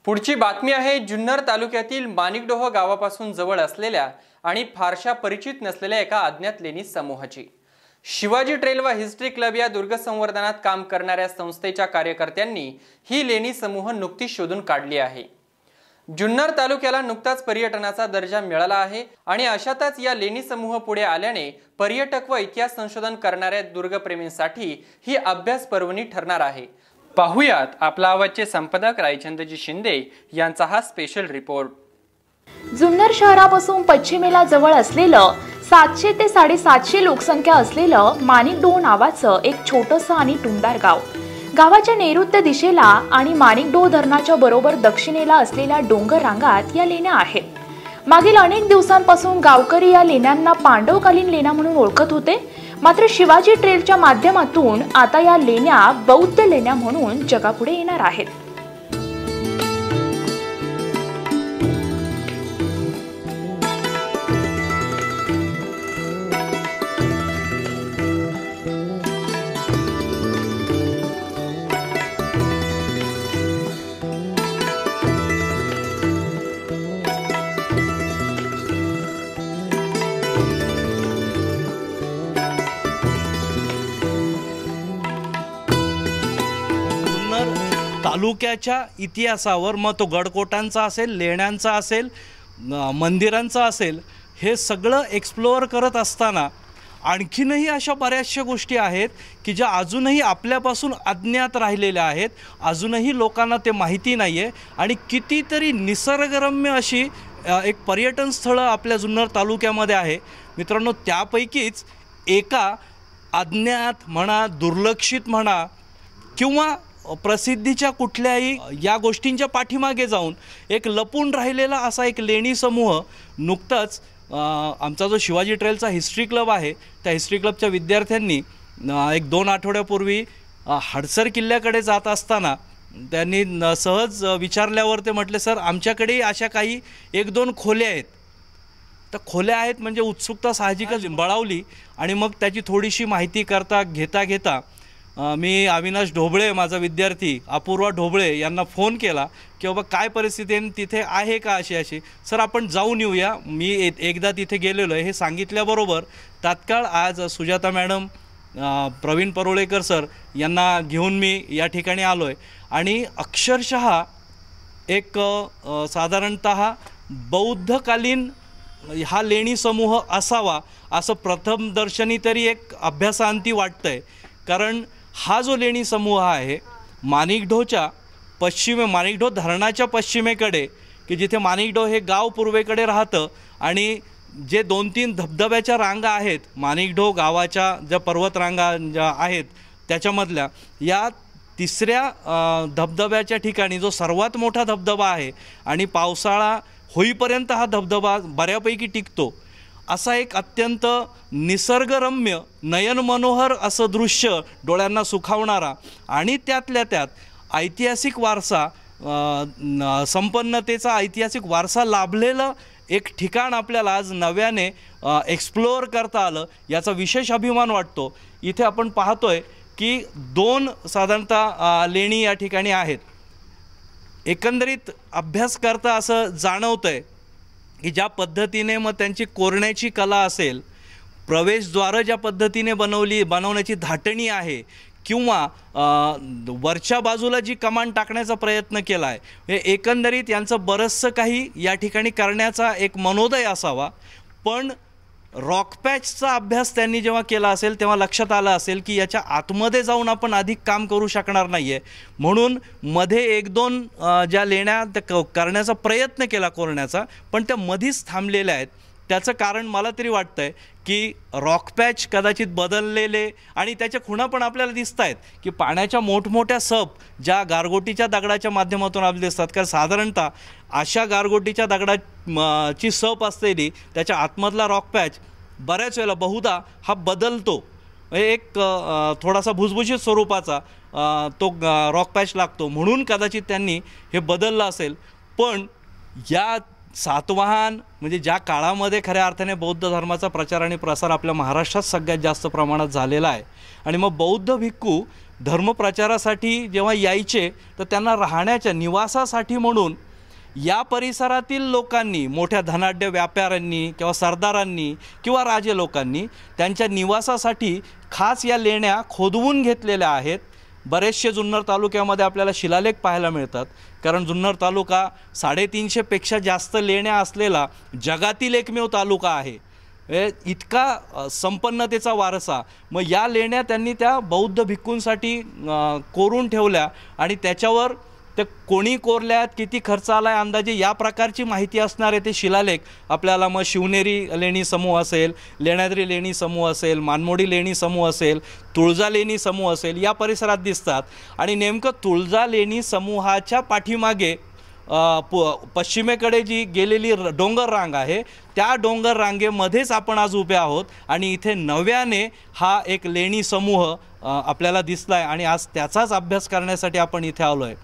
पुढची बातमी आहे जुन्नर तालुक्यातील माणिकडोह गावापासून जवळ असलेल्या आणि फारशा परिचित नसलेल्या एका अज्ञात लेणी समूहाची। शिवाजी ट्रेल व हिस्ट्री क्लब या दुर्ग संवर्धनात काम करणाऱ्या संस्थेच्या कार्यकर्त्यांनी ही लेणी समूह नुकतीच शोधून काढली आहे। जुन्नर तालुक्याला नुकताच पर्यटनाचा दर्जा मिळाला आहे आणि अशातच या लेणी समूह पुढे आल्याने पर्यटक व इतिहास संशोधन करणाऱ्या दुर्गप्रेमींसाठी ही अभ्यास पर्वणी ठरणार आहे। पाहुयात आपला आवाजचे संपादक रायचंद्रजी शिंदे यांचा हा स्पेशल रिपोर्ट। जुन्नर शहरापासून पश्चिमेला जवळ असलेलं 700 ते 750 लोकसंख्या असलेलं माणिकडोह नावाचं एक छोटंसं आणि टुमदार गाव। गावाच्या नैऋत्य दिशेला आणि माणिकडोह धरणाच्या बरोबर दक्षिणेला असलेल्या डोंगर रांगात या लेण्या आहेत। मागील अनेक दिवसांपासून गावकरी या लेण्यांना पांडवकालीन लेण्या म्हणून ओळखत होते, मात्र शिवाजी ट्रेलच्या माध्यमातून आता या लेण्या बौद्ध लेण्या म्हणून जगापुढे येणार आहेत। तालुक्याच्या इतिहासावर मग तो गडकोटांचा असेल, लेण्यांचा असेल, मंदिरांचा असेल, हे सगळं एक्सप्लोअर करत असताना आणखीनही अशा बऱ्याचशा गोष्टी आहेत की ज्या अजूनही आपल्यापासून अज्ञात राहिलेल्या आहेत, अजूनही लोकांना ते माहिती नाही आहे। आणि कितीतरी निसर्गरम्य अशी एक पर्यटन स्थळं आपल्या जुन्नर तालुक्यामध्ये आहे मित्रांनो। त्यापैकीच एका अज्ञात म्हणा, दुर्लक्षित म्हणा किंवा प्रसिद्धीच्या कुठल्याही या गोष्टींच्या पाठीमागे जाऊन एक लपून राहिलेला असा एक लेणी समूह नुकताच आमचा जो शिवाजी ट्रेलचा हिस्ट्री क्लब आहे त्या हिस्ट्री क्लबच्या विद्यार्थ्यांनी एक 2 आठवड्यापूर्वी हडसर किल्ल्याकडे जात असताना त्यांनी सहज विचारल्यावर ते म्हटले, सर आमच्याकडे अशा काही 1-2 खोल्या आहेत। तर खोल्या आहेत म्हणजे उत्सुकता साहजिकच बळावली आणि मग त्याची थोडीशी माहिती घेता मी अविनाश ढोबळे, माझा विद्यार्थी अपूर्वा ढोबळे यांना फोन केला की बाबा काय परिस्थिती आहे, तिथे आहे का अशी सर आपण जाऊन येऊया। मी एकदा तिथे गेलेलो आहे हे सांगितल्याबरोबर तात्काळ आज सुजाता मॅडम, प्रवीण परोळेकर सर यांना घेऊन मी या ठिकाणी आलो आहे आणि अक्षरशः एक साधारणतः बौद्धकालीन हा लेणी समूह असावा असं प्रथमदर्शनी तरी एक अभ्यासांती वाटतं आहे। कारण हा जो लेणी समूह आहे माणिकडोहच्या माणिकडोह धरणाच्या पश्चिमेकडे, की जिथे माणिकडोह हे गाव पूर्वेकडे राहतं आणि जे 2-3 धबधब्याच्या रांगा आहेत माणिकडोह गावाच्या ज्या पर्वतरांगा ज्या आहेत त्याच्यामधल्या या 3ऱ्या धबधब्याच्या ठिकाणी जो सर्वात मोठा धबधबा आहे आणि पावसाळा होईपर्यंत हा धबधबा बऱ्यापैकी टिकतो, असा एक अत्यंत निसर्गरम्य नयन मनोहर असं दृश्य डोळ्यांना सुखावणारा आणि त्यातल्या त्यात ऐतिहासिक वारसा, संपन्नतेचा ऐतिहासिक वारसा लाभलेलं एक ठिकाण आपल्याला आज नव्याने एक्सप्लोअर करता आलं, याचा विशेष अभिमान वाटतो। इथे आपण पाहतोय की 2 साधारणतः लेणी या ठिकाणी आहेत। एकंदरीत अभ्यास करता असं जाणवतंय की ज्या पद्धतीने मग त्यांची कोरण्याची कला असेल, प्रवेशद्वारं ज्या पद्धतीने बनवण्याची धाटणी आहे किंवा वरच्या बाजूला जी कमान टाकण्याचा प्रयत्न केला आहे, हे एकंदरीत यांचं बरंचसं काही या ठिकाणी करण्याचा एक मनोदय असावा। पण रॉक पॅचचा अभ्यास त्यांनी जेव्हा केला असेल तेव्हा लक्षात आलं असेल की याच्या आतमध्ये जाऊन आपण अधिक काम करू शकणार नाही आहे, म्हणून मध्ये 1-2 ज्या लेण्या त्या करण्याचा प्रयत्न केला कोरण्याचा, पण त्या मधीच थांबलेल्या आहेत। त्याचं कारण मला तरी वाटतंय की रॉक पॅच कदाचित बदललेले आणि त्याच्या खुणा पण आपल्याला दिसत आहेत की पाण्याच्या मोठमोठ्या सप ज्या गारगोटीच्या दगडाच्या माध्यमातून आपल्याला दिसतात, कारण साधारणतः अशा गारगोटीच्या दगडाची सप असलेली त्याच्या आतमधला रॉक पॅच बऱ्याच वेळेला बहुधा हा बदलतो, एक थोडासा भुसभुशीत स्वरूपाचा तो रॉक पॅच लागतो, म्हणून कदाचित त्यांनी हे बदललं असेल। पण या सातवाहन म्हणजे ज्या काळामध्ये खऱ्या अर्थाने बौद्ध धर्माचा प्रचार आणि प्रसार आपल्या महाराष्ट्रात सगळ्यात जास्त प्रमाणात झालेला आहे आणि मग बौद्ध भिक्खू धर्मप्रचारासाठी जेव्हा यायचे तर त्यांना राहण्याच्या निवासासाठी म्हणून या परिसरातील लोकांनी, मोठ्या धनाढ्य व्यापाऱ्यांनी किंवा सरदारांनी किंवा राजे लोकांनी त्यांच्या निवासासाठी खास या लेण्या खोदवून घेतलेल्या आहेत. बरेचसे जुन्नर तालुक्यामध्ये आपल्याला शिलालेख पाहायला मिळतात, कारण जुन्नर तालुका 350पेक्षा जास्त लेण्या असलेला जगातील एकमेव तालुका आहे. इतका संपन्नतेचा वारसा. मग या लेण्या त्यांनी त्या बौद्ध भिक्खूंसाठी कोरून ठेवल्या आणि त्याच्यावर ते कोणी कोरल्यात, किती खर्च आला अंदाजे या प्रकारची माहिती असणारे ते शिलालेख आपल्याला मग शिवनेरी लेणी समूह असेल, लेण्याद्री लेणी समूह असेल, मानमोडी लेणी समूह असेल, तुळजा लेणी समूह असेल या परिसरात दिसतात. आणि नेमकं तुळजा लेणी समूहाच्या पाठीमागे पश्चिमेकडे जी गेलेली डोंगर रांग आहे त्या डोंगर रांगेमध्येच आपण आज उभे आहोत आणि इथे नव्याने हा एक लेणी समूह आपल्याला दिसला आहे आणि आज त्याचाच अभ्यास करण्यासाठी आपण इथे आलो आहे.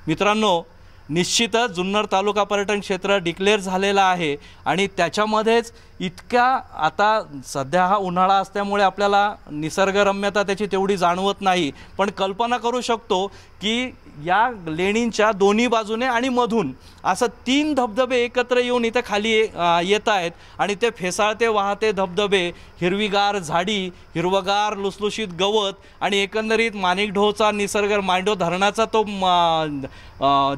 मित्रांनो, निश्चितच जुन्नर तालुका पर्यटन क्षेत्र डिक्लेअर झालेला आहे आणि त्याच्यामध्येच इतक्या आता सध्या हा उन्हाळा असल्यामुळे आपल्याला निसर्गरम्यता त्याची तेवढी जाणवत नाही, पण कल्पना करू शकतो की या लेणींच्या दोन्ही बाजूने आणि मधून असं 3 धबधबे एकत्र येऊन इथे खाली येत आहेत आणि ते फेसाळते वाहते धबधबे, हिरवीगार झाडी, हिरवगार लुसलुशीत गवत आणि एकंदरीत माणिकडोहचा निसर्ग, मांडो धरणाचा तो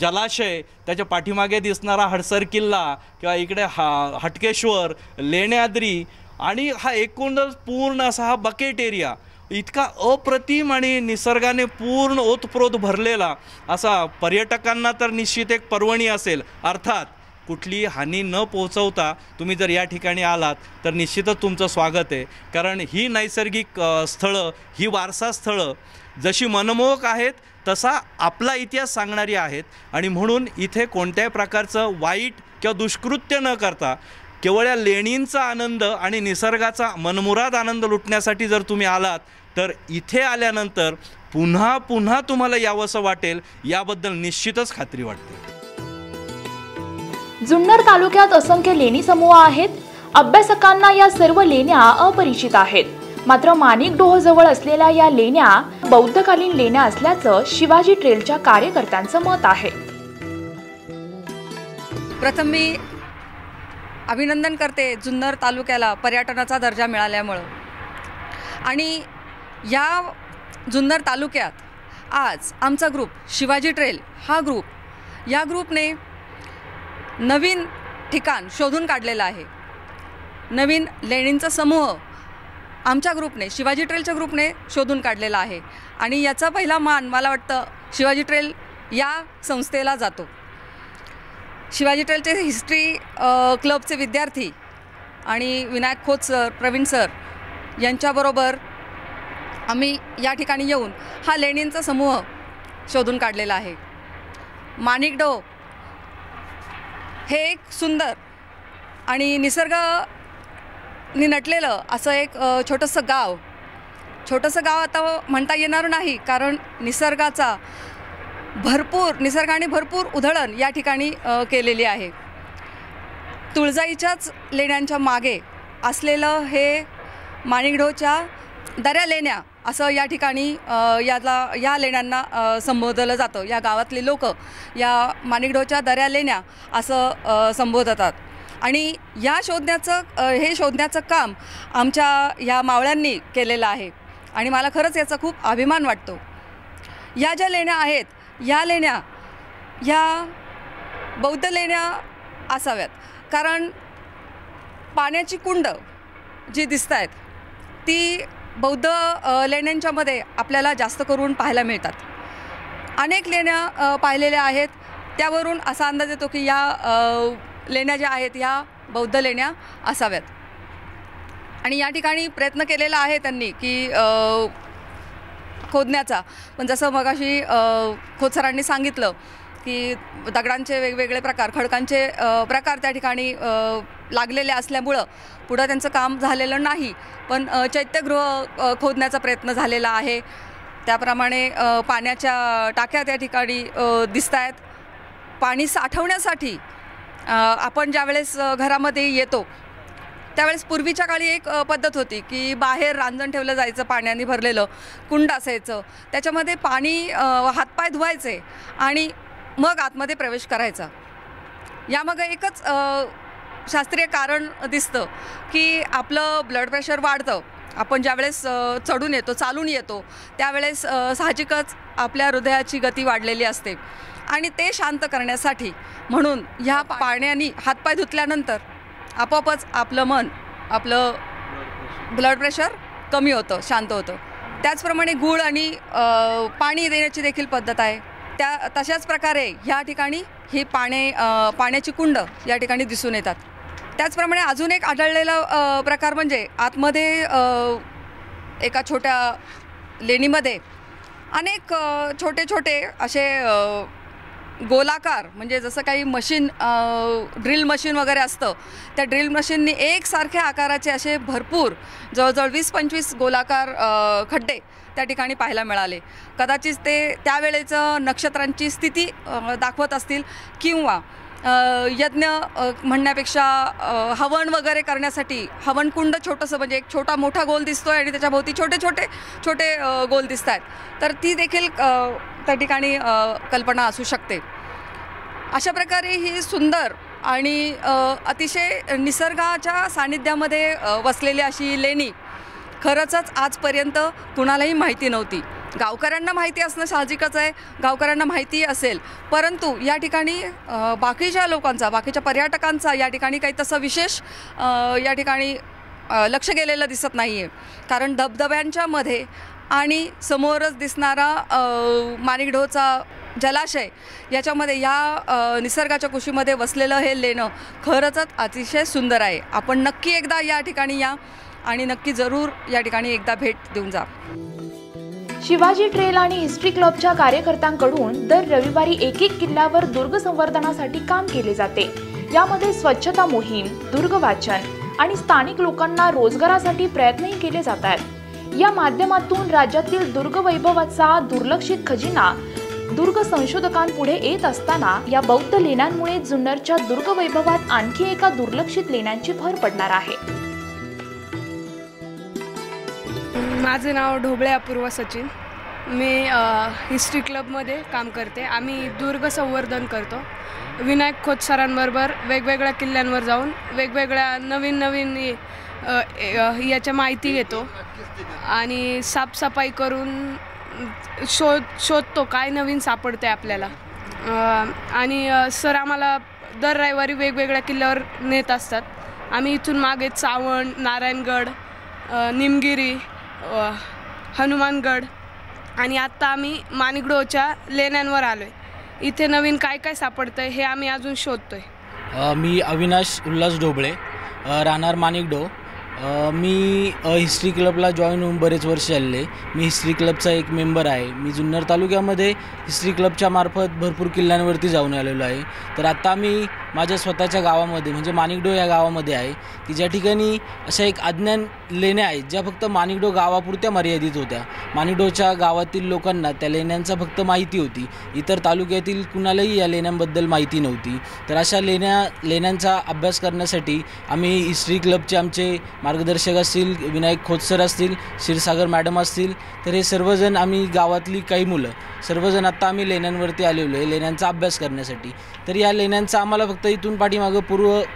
जलाशय, त्याच्या पाठीमागे दिसणारा हडसर किल्ला किंवा इकडे हटकेश्वर, लेण्याद्री आणि हा एकूणच पूर्ण असा हा बकेट एरिया इतका अप्रतिम आणि निसर्गाने पूर्ण ओतप्रोत भरलेला असा पर्यटकांना तर निश्चित एक पर्वणी असेल. अर्थात कुठली हानी न पोहोचवता तुम्ही जर या ठिकाणी आलात तर निश्चितच तुमचं स्वागत आहे, कारण ही नैसर्गिक स्थळं, ही वारसा स्थळं जशी मनमोहक आहेत तसा आपला इतिहास सांगणारी आहेत आणि म्हणून इथे कोणत्याही प्रकारचं वाईट किंवा दुष्कृत्य न करता केवळ या लेणींचा आनंद आणि निसर्गाचा मनमुराद आनंद लुटण्यासाठी जर तुम्ही आलात तर इथे आल्यानंतर पुन्हा पुन्हा तुम्हाला यावंसं वाटेल, याबद्दल निश्चितच खात्री वाटते. जुन्नर तालुक्यात असंख्य लेणी समूह आहेत. अभ्यासकांना या सर्व लेण्या अपरिचित आहेत. मात्र माणिकडोह जवळ असलेल्या या लेण्या बौद्धकालीन लेण्या असल्याचं शिवाजी ट्रेलच्या कार्यकर्त्यांचं मत आहे. प्रथम मी अभिनंदन करते जुन्नर तालुक्याला पर्यटनाचा दर्जा मिळाल्यामुळं. आणि या जुन्नर तालुक्यात आज आमचा ग्रुप शिवाजी ट्रेल हा ग्रुप, या ग्रुपने नवीन ठिकाण शोधून काढलेलं आहे. नवीन लेणींचा समूह आमच्या ग्रुपने, शिवाजी ट्रेलच्या ग्रुपने शोधून काढलेला आहे आणि याचा पहिला मान मला वाटतं शिवाजी ट्रेल या संस्थेला जातो. शिवाजी ट्रेलचे हिस्ट्री क्लबचे विद्यार्थी आणि विनायक खोत सर, प्रवीण सर यांच्याबरोबर आम्ही या ठिकाणी येऊन हा लेणींचा समूह शोधून काढलेला आहे. माणिकडोह हे एक सुंदर आणि निसर्गाने नटलेलं असं एक छोटंसं गाव आता म्हणता येणार नाही, कारण निसर्गाने भरपूर उधळण या ठिकाणी केलेली आहे. तुळजाईच्याच लेण्यांच्या मागे असलेलं हे माणिकडोहच्या दऱ्या लेण्या असं या ठिकाणी या लेण्यांना संबोधलं जातं. या गावातले लोक या माणिकडोहच्या दऱ्या लेण्या असं संबोधतात आणि हे शोधण्याचं काम आमच्या या मावळ्यांनी केलेलं आहे आणि मला खरंच याचा खूप अभिमान वाटतो. या ज्या लेण्या आहेत या लेण्या ह्या बौद्ध लेण्या असाव्यात, कारण पाण्याची कुंड जी दिसत आहेत ती बौद्ध लेण्यांच्यामध्ये आपल्याला जास्त करून पाहायला मिळतात. अनेक लेण्या पाहिलेल्या आहेत, त्यावरून असा अंदाज येतो की या लेण्या ज्या आहेत ह्या बौद्ध लेण्या असाव्यात. आणि या ठिकाणी प्रयत्न केलेला आहे त्यांनी की खोदण्याचा, पण जसं मगाशी खोतसरांनी सांगितलं की दगडांचे वेगवेगळे प्रकार, खडकांचे प्रकार त्या ठिकाणी लागलेले असल्यामुळं पुढं त्यांचं काम झालेलं नाही, पण चैत्यगृह खोदण्याचा प्रयत्न झालेला आहे. त्याप्रमाणे पाण्याच्या टाक्या त्या ठिकाणी दिसत आहेत. पाणी साठवण्यासाठी आपण ज्यावेळेस घरामध्ये येतो त्यावेळेस पूर्वीच्या काळी एक पद्धत होती की बाहेर रांजण ठेवलं जायचं, पाण्याने भरलेलं कुंड असायचं, त्याच्यामध्ये पाणी हातपाय धुवायचे आणि मग आतमध्ये प्रवेश करायचा. यामागे एकच शास्त्रीय कारण दिसतं की आपलं ब्लड प्रेशर वाढतं. आपण ज्यावेळेस चढून येतो, चालून येतो, त्यावेळेस साहजिकच आपल्या हृदयाची गती वाढलेली असते आणि ते शांत करण्यासाठी म्हणून ह्या पाण्याने हातपाय धुतल्यानंतर आपोआपच आपलं मन, आपलं ब्लड प्रेशर कमी होतं, शांत होतं. त्याचप्रमाणे गूळ आणि पाणी देण्याची देखील पद्धत आहे. तशाच प्रकारे ह्या ठिकाणी ही पाण्याची कुंड या ठिकाणी दिसून येतात. त्याचप्रमाणे अजून एक आढळलेला प्रकार म्हणजे आतमध्ये एका छोट्या लेणीमध्ये अनेक छोटे छोटे असे गोलाकार, म्हणजे जसं काही मशीन, ड्रिल मशीन वगैरे असतं, त्या ड्रिल मशीननी एकसारख्या आकाराचे असे भरपूर जवळजवळ 20-25 गोलाकार खड्डे त्या ठिकाणी पाहायला मिळाले. कदाचित ते त्यावेळेचं नक्षत्रांची स्थिती दाखवत असतील किंवा यज्ञ म्हणण्यापेक्षा हवन वगैरे करण्यासाठी हवनकुंड छोटंसं, म्हणजे एक छोटा मोठा गोल दिसतोय आणि त्याच्याभोवती छोटे छोटे छोटे गोल दिसत आहेत, तर ती देखील त्या ठिकाणी कल्पना असू शकते. अशा प्रकारे ही सुंदर आणि अतिशय निसर्गाच्या सानिध्यामध्ये वसलेली अशी लेणी खरंच आजपर्यंत कुणालाही माहिती नव्हती. गावकऱ्यांना माहिती असणं साहजिकच आहे, गावकऱ्यांना माहिती असेल, परंतु या ठिकाणी बाकीच्या लोकांचा, बाकीच्या पर्यटकांचा या ठिकाणी काही तसं विशेष या ठिकाणी लक्ष गेलेलं दिसत नाही आहे. कारण धबधब्यांच्या मध्ये आणि समोरच दिसणारा माणिकडोहचा जलाशय याच्यामध्ये या निसर्गाच्या कुशीमध्ये वसलेलं हे लेणं खरंच अतिशय सुंदर आहे. आपण नक्की एकदा या ठिकाणी या आणि नक्की जरूर या ठिकाणी एकदा भेट देऊन जा. शिवाजी ट्रेल आणि हिस्ट्री क्लबच्या कार्यकर्त्यांकडून दर रविवारी एक किल्ल्यावर दुर्ग संवर्धनासाठी काम केले जाते. यामध्ये स्वच्छता मोहीम, दुर्ग वाचन आणि स्थानिक लोकांना रोजगारासाठी प्रयत्नही केले जातात. या माध्यमातून राज्यातील दुर्ग वैभवाचा दुर्लक्षित खजिना दुर्ग संशोधकांपुढे येत असताना या बौद्ध लेण्यांमुळे जुन्नरच्या दुर्ग वैभवात आणखी एका दुर्लक्षित लेण्यांची भर पडणार आहे. माझे नाव ढोबळे अपूर्वा सचिन. मी हिस्ट्री क्लबमध्ये काम करते. आम्ही दुर्ग संवर्धन करतो. विनायक खोत सरांबरोबर वेगवेगळ्या किल्ल्यांवर जाऊन वेगवेगळ्या नवीन याच्या माहिती घेतो आणि साफसफाई करून शोधतो काय नवीन सापडते आपल्याला. आणि सर आम्हाला दर रविवारी वेगवेगळ्या किल्ल्यावर नेत असतात. आम्ही इथून मागे चावण, नारायणगड, निमगिरी, हनुमानगड आणि आत्ता आम्ही माणिकडोहच्या लेण्यांवर आलो आहे. इथे नवीन काय काय सापडतं हे आम्ही अजून शोधतो आहे. मी अविनाश उल्हास ढोबळे, राहणार माणिकडोह. मी हिस्ट्री क्लबला जॉईन होऊन बरेच वर्ष झाले. मी हिस्ट्री क्लबचा एक मेंबर आहे. मी जुन्नर तालुक्यामध्ये हिस्ट्री क्लबच्या मार्फत भरपूर किल्ल्यांवरती जाऊन आलेलो आहे. तर आत्ता मी माझ्या स्वतःच्या गावामध्ये म्हणजे माणिकडोह या गावामध्ये आहे की ज्या ठिकाणी अशा एक अज्ञान लेण्या आहेत ज्या फक्त माणिकडोह गावापुरत्या मर्यादित होत्या. माणिकडोहच्या गावातील लोकांना त्या लेण्यांचा फक्त माहिती होती, इतर तालुक्यातील कुणालाही या लेण्यांबद्दल माहिती नव्हती. तर अशा लेण्यांचा अभ्यास करण्यासाठी आम्ही हिस्ट्री क्लबचे आमचे मार्गदर्शक असतील, विनायक खोत सर असतील, क्षीरसागर मॅडम असतील, तर हे सर्वजण आम्ही गावातली काही मुलं सर्वजण आत्ता आम्ही लेण्यांवरती आलेलो आहे लेण्यांचा अभ्यास करण्यासाठी. तर या लेण्यांचा आम्हाला फक्त इथून पाठीमागं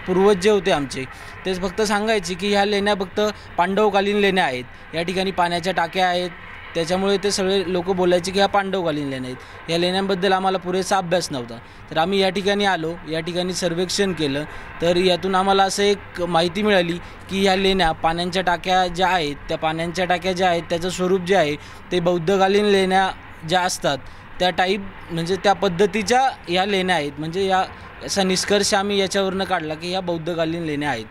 पूर्वज जे होते आमचे तेच फक्त सांगायचे की ह्या लेण्या फक्त पांडवकालीन लेण्या आहेत. या ठिकाणी पाण्याच्या टाक्या आहेत, त्याच्यामुळे ते सगळे लोक बोलायचे की ह्या पांडवकालीन लेण्या आहेत. या लेण्यांबद्दल आम्हाला पुरेसा अभ्यास नव्हता. तर आम्ही या ठिकाणी आलो, या ठिकाणी सर्वेक्षण केलं. तर यातून आम्हाला असं एक माहिती मिळाली की ह्या लेण्या पाण्याच्या टाक्या ज्या आहेत त्या पाण्याच्या टाक्या ज्या आहेत त्याचं स्वरूप जे आहे ते बौद्धकालीन लेण्या ज्या असतात त्या टाईप म्हणजे त्या पद्धतीच्या ह्या लेण्या आहेत. म्हणजे याचा निष्कर्ष आम्ही याच्यावरनं काढला की ह्या बौद्धकालीन लेण्या आहेत.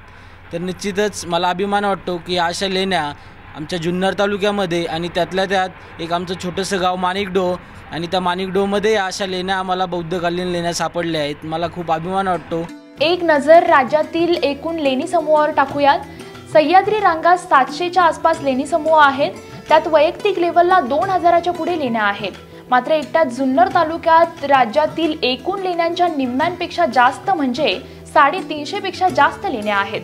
तर निश्चितच मला अभिमान वाटतो की अशा लेण्या आमच्या जुन्नर तालुक्यामध्ये आणि त्यातल्या त्यात एक आमचं छोटंसं गाव माणिकडोह आणि त्या माणिकडोहमध्ये अशा लेण्या आम्हाला बौद्धकालीन लेण्या सापडल्या आहेत. मला खूप अभिमान वाटतो. एक नजर राज्यातील एकूण लेणी समूहावर टाकूयात. सह्याद्री रांगात 700च्या आसपास लेणी समूह आहेत. त्यात वैयक्तिक लेवलला 2000च्या पुढे लेण्या आहेत. मात्र एकट्या जुन्नर तालुक्यात राज्यातील एकूण लेण्यांच्या निम्म्यांपेक्षा जास्त म्हणजे 350 पेक्षा जास्त लेण्या आहेत.